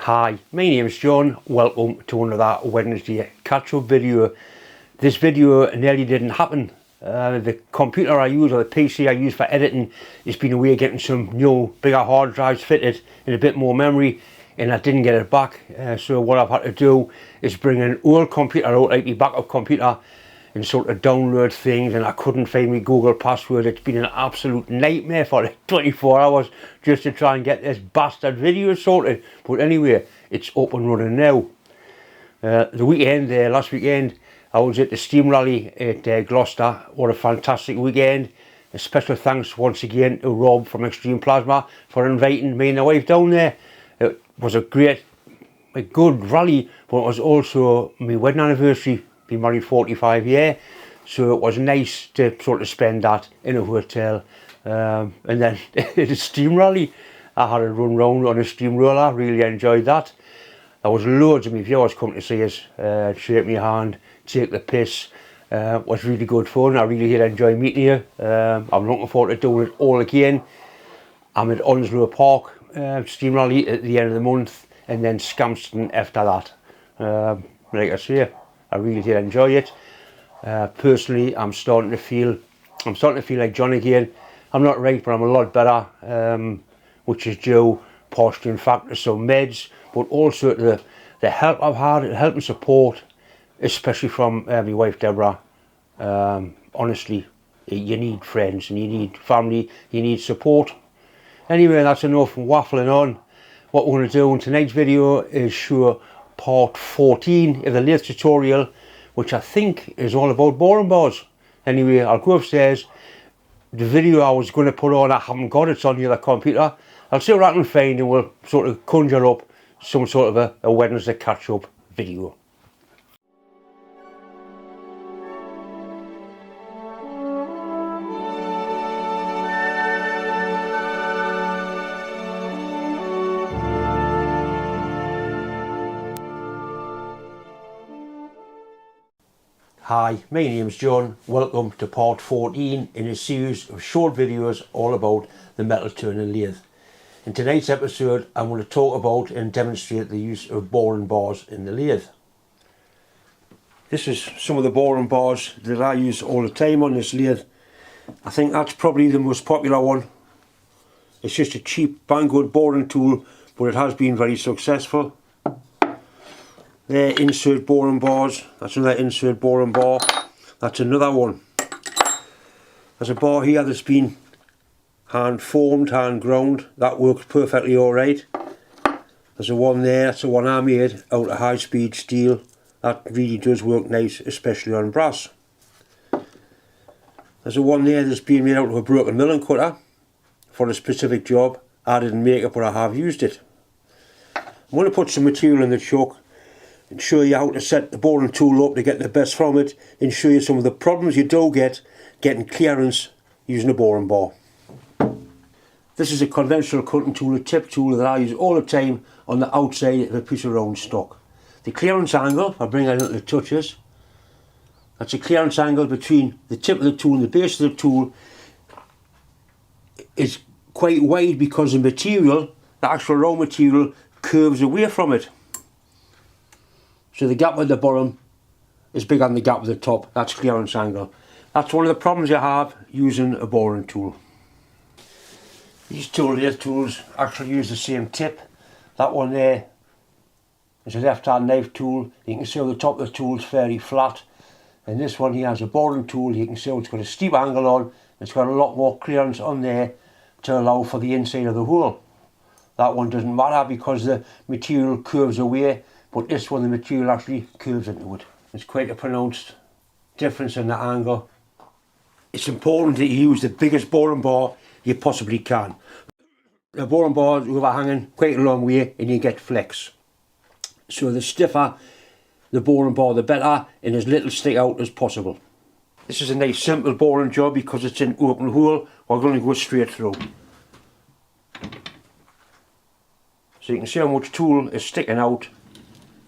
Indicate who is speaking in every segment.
Speaker 1: Hi, my name's John. Welcome to another Wednesday catch-up video. This video nearly didn't happen. The computer I use, or the PC I use for editing, has been away getting some new bigger hard drives fitted and a bit more memory, and I didn't get it back. So what I've had to do is bring an old computer out, like my backup computer, and sort of download things, and I couldn't find my Google password. It's been an absolute nightmare for like 24 hours just to try and get this bastard video sorted. But anyway, it's up and running now. The weekend, last weekend, I was at the Steam Rally at Gloucester. What a fantastic weekend. A special thanks once again to Rob from Extreme Plasma for inviting me and the wife down there. It was a good rally, but it was also my wedding anniversary. Been married 45 years, so it was nice to sort of spend that in a hotel. And then the steam rally, I had a run round on a steam roller. Really enjoyed that. There was loads of my viewers come to see us, shake my hand, take the piss. It was really good fun. I really did enjoy meeting you. I'm looking forward to doing it all again. I'm at Onslow Park steam rally at the end of the month, and then Scampston after that. Like I say, I really did enjoy it. Personally, I'm starting to feel like John again. I'm not right, but I'm a lot better, which is due partially in fact to some meds, but also to the help I've had, help and support, especially from my wife Deborah. Honestly, you need friends and you need family, you need support. Anyway, that's enough waffling on. What we're going to do in tonight's video is show part 14 of the lathe tutorial, which I think is all about boring bars. Anyway, I'll go upstairs. The video I was going to put on, I haven't got it, it's on the other computer. I'll see what I can find and we'll sort of conjure up some sort of a Wednesday catch-up video. Hi, my name's John. Welcome to part 14 in a series of short videos all about the metal turning lathe. In tonight's episode, I'm going to talk about and demonstrate the use of boring bars in the lathe. This is some of the boring bars that I use all the time on this lathe. I think that's probably the most popular one. It's just a cheap, bang good boring tool, but it has been very successful. They're insert boring bars. That's another insert boring bar. That's another one. There's a bar here that's been hand formed, hand ground. That works perfectly alright. There's a one there, that's the one I made out of high speed steel. That really does work nice, especially on brass. There's a one there that's been made out of a broken milling cutter for a specific job. I didn't make it, but I have used it. I'm going to put some material in the chuck and show you how to set the boring tool up to get the best from it, and show you some of the problems you do get getting clearance using a boring bar. This is a conventional cutting tool, a tip tool that I use all the time on the outside of a piece of round stock. The clearance angle, I'll bring that into the touches, that's a clearance angle between the tip of the tool and the base of the tool. Is quite wide because the material, the actual raw material, curves away from it. So the gap at the bottom is bigger than the gap at the top. That's clearance angle. That's one of the problems you have using a boring tool. These two lathe tools actually use the same tip. That one there is a left-hand knife tool. You can see how the top of the tool is fairly flat. And this one here is a boring tool. You can see how it's got a steep angle on. It's got a lot more clearance on there to allow for the inside of the hole. That one doesn't matter because the material curves away. But this one, the material actually curves into it. There's quite a pronounced difference in the angle. It's important that you use the biggest boring bar you possibly can. The boring bar is overhanging quite a long way and you get flex. So the stiffer the boring bar, the better, and as little stick out as possible. This is a nice simple boring job because it's an open hole. We're going to go straight through. So you can see how much tool is sticking out.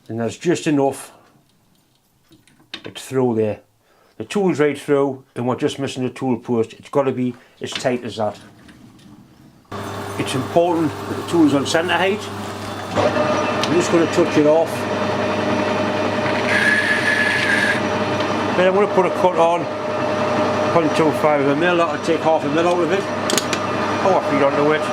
Speaker 1: And there's just enough it's through there. The tool's right through and we're just missing the tool post. It's got to be as tight as that. It's important that the tool's on centre height. I'm just going to touch it off. Then I'm going to put a cut on 0.25mm. That'll take half a mil out of it. Power feed onto it.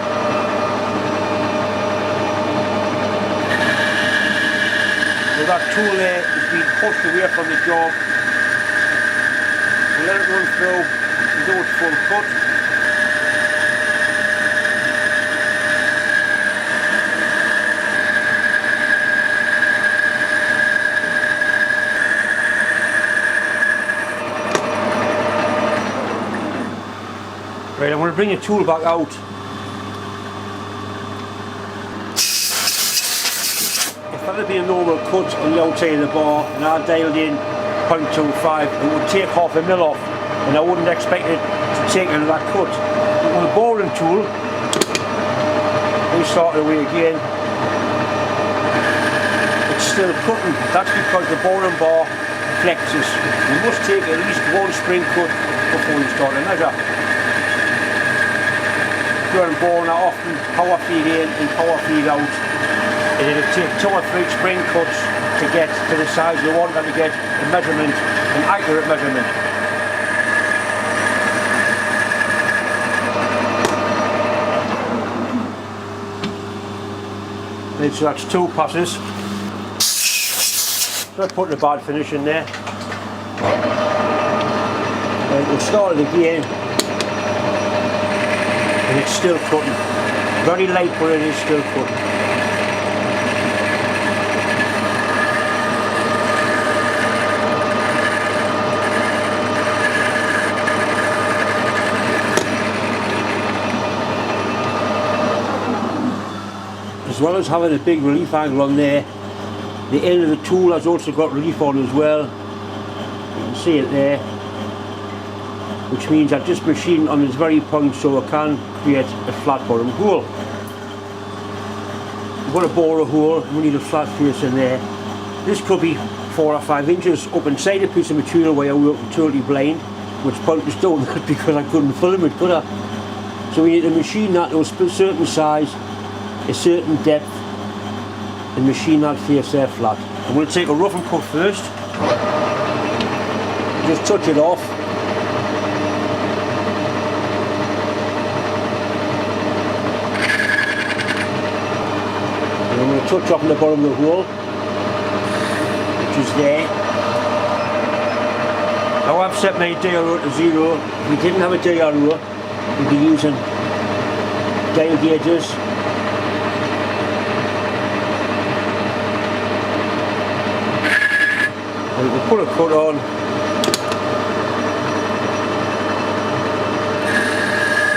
Speaker 1: So that tool there is being pushed away from the job. We'll let it run through and do its full cut. Right, I'm going to bring the tool back out. If that had been a normal cut on the outside of the bar and I dialed in 0.25, it would take half a mil off, and I wouldn't expect it to take any of that cut. But with a boring tool, we start away again, it's still cutting. That's because the boring bar flexes. You must take at least one spring cut before you start to measure. During boring, I often power feed in and power feed out, and it'll take 2 or 3 spring cuts to get to the size you want and to get a measurement, an accurate measurement. And so that's 2 passes. So I put the bad finish in there. And we'll start it again. And it's still cutting. Very light, but it is still cutting. As well as having a big relief angle on there, the end of the tool has also got relief on as well. You can see it there. Which means I've just machined on this very point so I can create a flat bottom hole. I'm going to bore a hole, we need a flat face in there. This could be 4 or 5 inches up inside a piece of material where I'm working totally blind, which pointers doing that because I couldn't film it, could I? So we need to machine that to a certain size, a certain depth, and machine that face there flat. I'm going to take a roughing cut first, just touch it off. I'm going to touch off on the bottom of the hole, which is there. Now I've set my DRO to 0. If we didn't have a DRO, we'd be using dial gauges. And we'll put a cut on.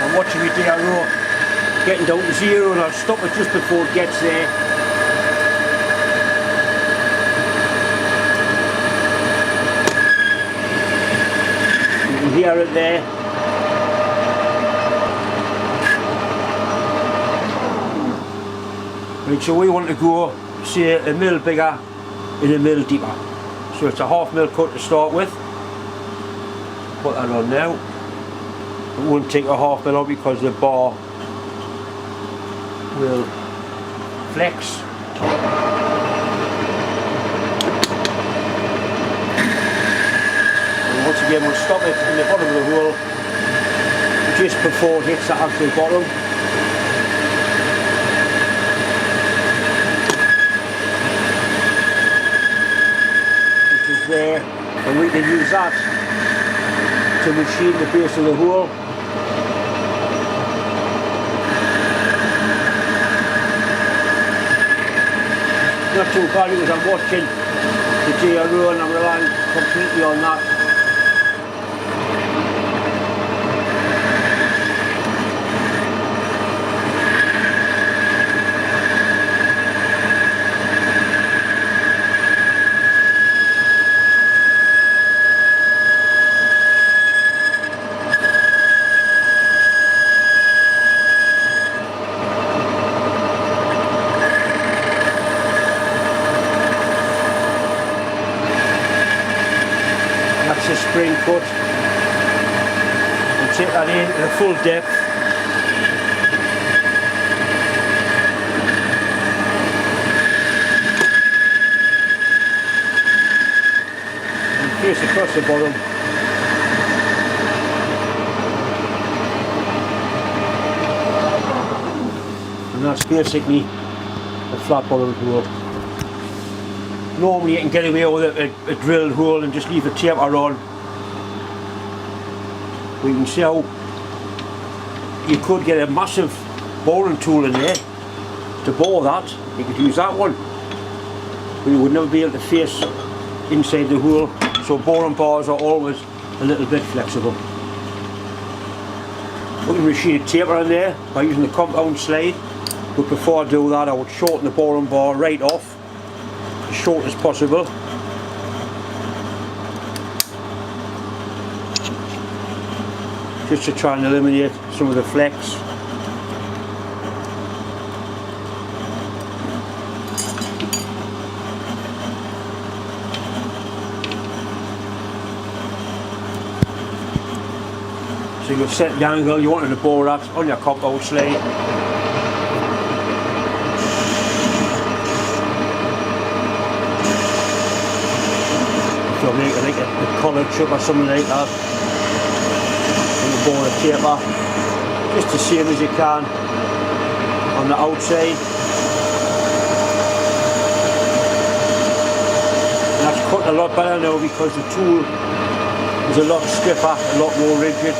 Speaker 1: I'm watching my DRO getting down to 0, and I'll stop it just before it gets there. Hear it there. Right, so we want to go, say, a mil bigger and a mil deeper. So it's a ½ mil cut to start with. Put that on now. It won't take a ½ mil out because the bar will flex. Once again, we'll stop it in the bottom of the hole just before it hits the actual bottom. Which is there, and we can use that to machine the base of the hole. Not too bad because I'm watching the DRO and I'm relying completely on that. That's a spring cut, and take that in at a full depth. face across the bottom. And that's basically a flat bottom hole. Normally you can get away with a drilled hole and just leave the taper on. But you can see how you could get a massive boring tool in there to bore that. You could use that one, but you would never be able to face inside the hole. So boring bars are always a little bit flexible. We can machine a taper in there by using the compound slide, but before I do that I would shorten the boring bar right off, as short as possible. Just to try and eliminate some of the flex. So you've set the angle you want to bore at on your compound slide. If you're making like a collar chip or something like that, you bore the taper just the same as you can on the outside. And that's cut a lot better now because the tool is a lot stiffer, a lot more rigid.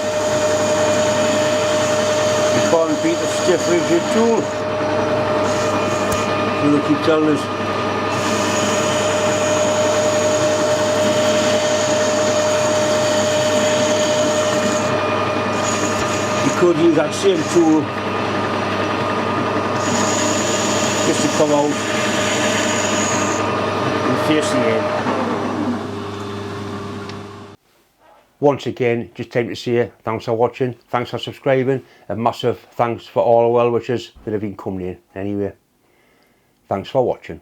Speaker 1: You can't beat a stiff rigid tool. So they keep telling us. You could use that same tool just to come out and face the end. Once again, just time to say thanks for watching, thanks for subscribing, and massive thanks for all the well wishes that have been coming in. Anyway, thanks for watching.